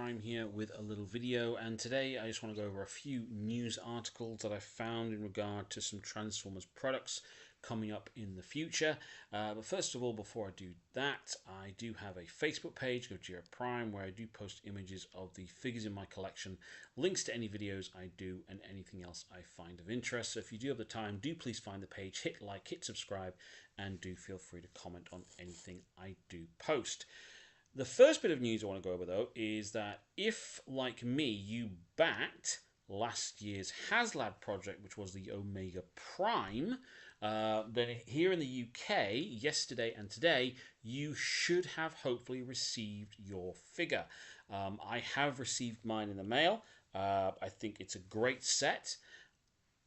Prime here with a little video, and today I just want to go over a few news articles that I found in regard to some Transformers products coming up in the future. But first of all, before I do that, I do have a Facebook page, Go Jira Prime, where I do post images of the figures in my collection, links to any videos I do, and anything else I find of interest. So if you do have the time, do please find the page, hit like, hit subscribe, and do feel free to comment on anything I do post. The first bit of news I want to go over, though, is that if, like me, you backed last year's HasLab project, which was the Omega Prime, then here in the UK, yesterday and today, you should have hopefully received your figure. I have received mine in the mail. I think it's a great set.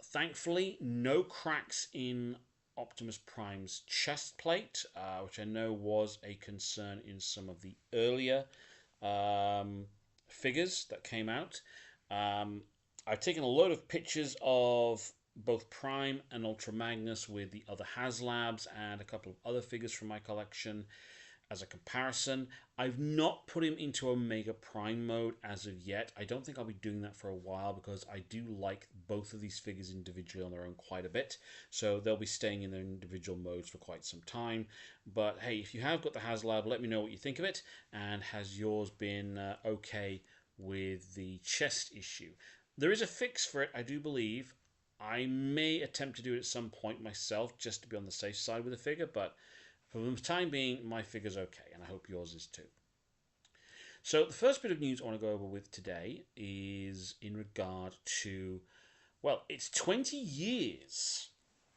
Thankfully, no cracks in Optimus Prime's chest plate, which I know was a concern in some of the earlier figures that came out. I've taken a load of pictures of both Prime and Ultra Magnus with the other HasLabs and a couple of other figures from my collection as a comparison. I've not put him into Omega Prime mode as of yet. I don't think I'll be doing that for a while because I do like both of these figures individually on their own quite a bit. So they'll be staying in their individual modes for quite some time. But hey, if you have got the HasLab, let me know what you think of it. And has yours been okay with the chest issue? There is a fix for it, I do believe. I may attempt to do it at some point myself just to be on the safe side with the figure, but for the time being, my figure's okay, and I hope yours is too. So the first bit of news I want to go over with today is in regard to, well, it's 20 years,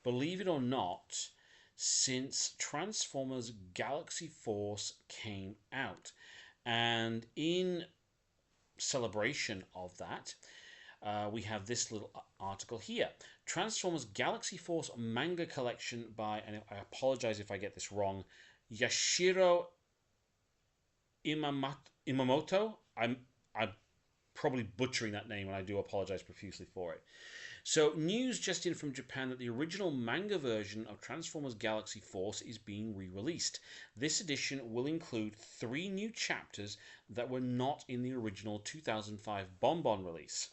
believe it or not, since Transformers Galaxy Force came out. And in celebration of that, we have this little article here. Transformers Galaxy Force manga collection by, and I apologize if I get this wrong, Yashiro Imamoto. I'm probably butchering that name, and I do apologize profusely for it. So, news just in from Japan that the original manga version of Transformers Galaxy Force is being re-released. This edition will include 3 new chapters that were not in the original 2005 Bonbon release.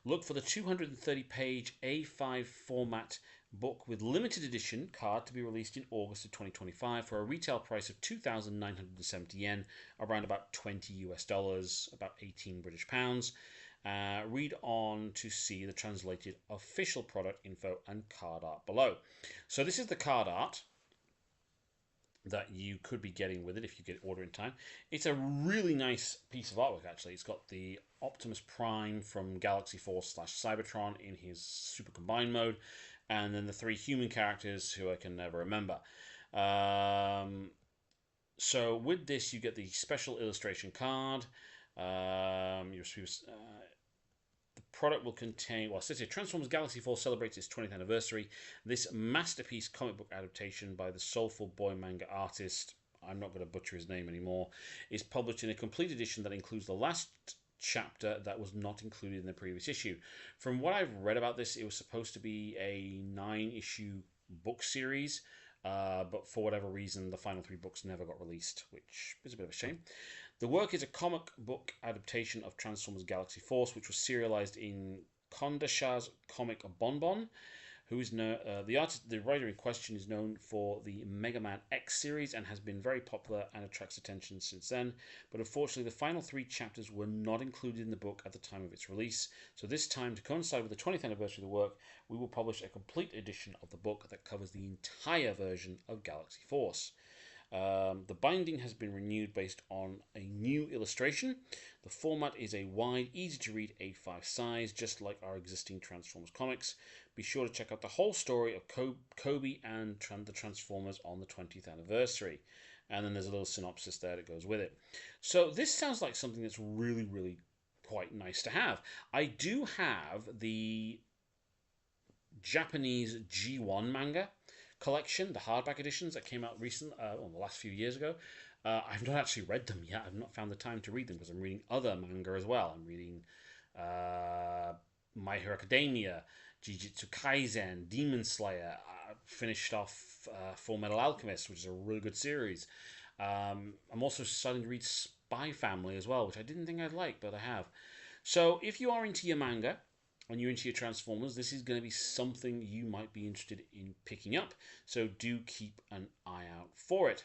Look for the 230-page A5 format book with limited edition card to be released in August of 2025 for a retail price of 2,970 yen, around about 20 US dollars, about 18 British pounds. Read on to see the translated official product info and card art below. So this is the card art that you could be getting with it if you get order in time. It's a really nice piece of artwork, actually. It's got the Optimus Prime from Galaxy Force / Cybertron in his Super Combined mode, and then the 3 human characters who I can never remember. So with this, you get the special illustration card. The product will contain, well, it says here, Transformers Galaxy Force celebrates its 20th anniversary. This masterpiece comic book adaptation by the soulful boy manga artist, I'm not going to butcher his name anymore, is published in a complete edition that includes the last chapter that was not included in the previous issue. From what I've read about this, it was supposed to be a 9-issue book series, but for whatever reason, the final 3 books never got released, which is a bit of a shame. The work is a comic book adaptation of Transformers Galaxy Force, which was serialized in Kondasha's comic Bonbon, who is the writer in question is known for the Mega Man X series and has been very popular and attracts attention since then. But unfortunately, the final 3 chapters were not included in the book at the time of its release. So this time, to coincide with the 20th anniversary of the work, we will publish a complete edition of the book that covers the entire version of Galaxy Force. The binding has been renewed based on a new illustration. The format is a wide, easy-to-read A5 size, just like our existing Transformers comics. Be sure to check out the whole story of Kobe and the Transformers on the 20th anniversary. And then there's a little synopsis there that goes with it. So this sounds like something that's really, really quite nice to have. I do have the Japanese G1 manga collection, the hardback editions that came out recently, the last few years ago. I've not actually read them yet. I've not found the time to read them because I'm reading other manga as well. I'm reading My Hero Academia, Jujutsu Kaisen, Demon Slayer. Finished off Full Metal Alchemist, which is a really good series. I'm also starting to read Spy Family as well, which I didn't think I'd like, but I have. So if you are into your manga and you're into your Transformers, this is going to be something you might be interested in picking up. So do keep an eye out for it.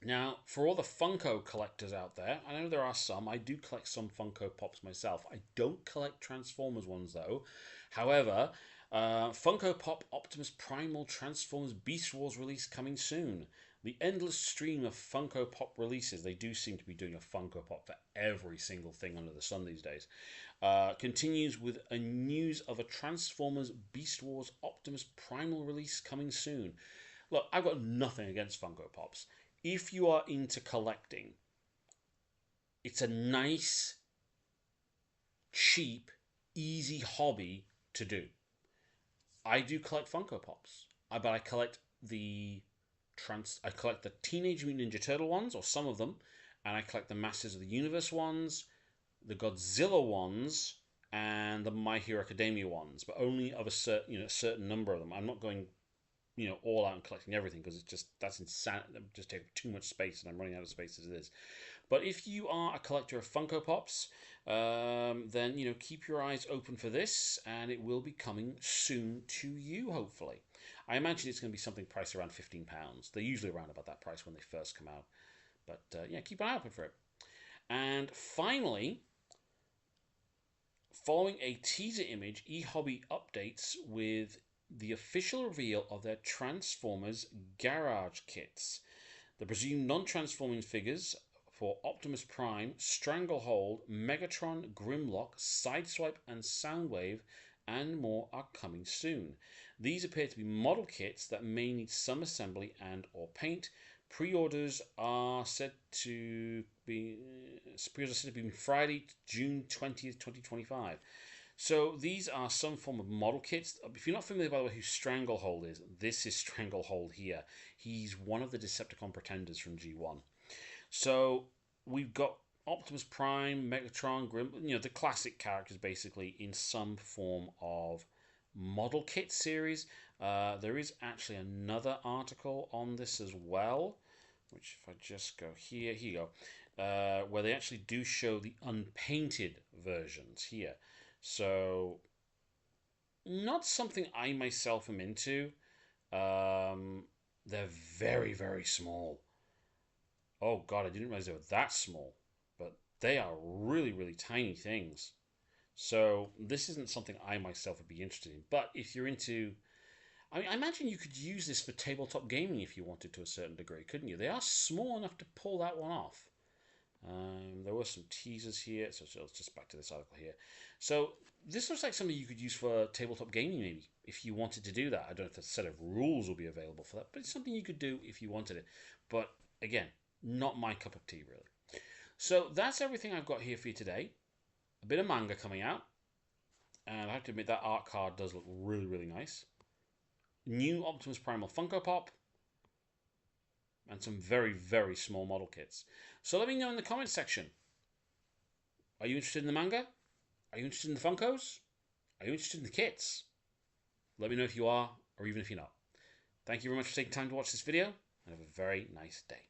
Now, for all the Funko collectors out there, I know there are some. I do collect some Funko Pops myself. I don't collect Transformers ones, though. However, Funko Pop Optimus Primal Transformers Beast Wars release coming soon. The endless stream of Funko Pop releases, they do seem to be doing a Funko Pop for every single thing under the sun these days, continues with a news of a Transformers Beast Wars Optimus Primal release coming soon. Look, I've got nothing against Funko Pops. If you are into collecting, it's a nice, cheap, easy hobby to do. I do collect Funko Pops, but I collect the Teenage Mutant Ninja Turtle ones, or some of them, and I collect the Masters of the Universe ones, the Godzilla ones, and the My Hero Academia ones, but only of a certain number of them. I'm not going all out and collecting everything, because that's insane. It just takes too much space, and I'm running out of space as it is. But if you are a collector of Funko Pops, then keep your eyes open for this, and it will be coming soon to you, hopefully. I imagine it's going to be something priced around £15. They're usually around about that price when they first come out. But keep an eye open for it. And finally, following a teaser image, eHobby updates with the official reveal of their Transformers Garage kits. The presumed non-transforming figures for Optimus Prime, Stranglehold, Megatron, Grimlock, Sideswipe, and Soundwave, and more are coming soon. These appear to be model kits that may need some assembly and or paint. Pre-orders are said to be Friday, June 20th, 2025. So these are some form of model kits. If you're not familiar, by the way, who Stranglehold is, this is Stranglehold here. He's one of the Decepticon pretenders from G1. So we've got Optimus Prime, Megatron, Grim, the classic characters basically in some form of model kit series. There is actually another article on this as well, which if I just go here you go, where they actually do show the unpainted versions here. So not something I myself am into. They're very, very small. Oh god, I didn't realize they were that small. But they are really, really tiny things. So this isn't something I myself would be interested in. But if you're into... I imagine you could use this for tabletop gaming if you wanted to a certain degree, couldn't you? They are small enough to pull that one off. There were some teasers here, so let's just back to this article here. So this looks like something you could use for tabletop gaming, maybe, if you wanted to do that. I don't know if a set of rules will be available for that, but it's something you could do if you wanted it. But again, not my cup of tea, really. So that's everything I've got here for you today. A bit of manga coming out, and I have to admit that art card does look really, really nice. New Optimus Primal Funko Pop, and some very, very small model kits. So let me know in the comments section. Are you interested in the manga? Are you interested in the Funkos? Are you interested in the kits? Let me know if you are, or even if you're not. Thank you very much for taking time to watch this video, and have a very nice day.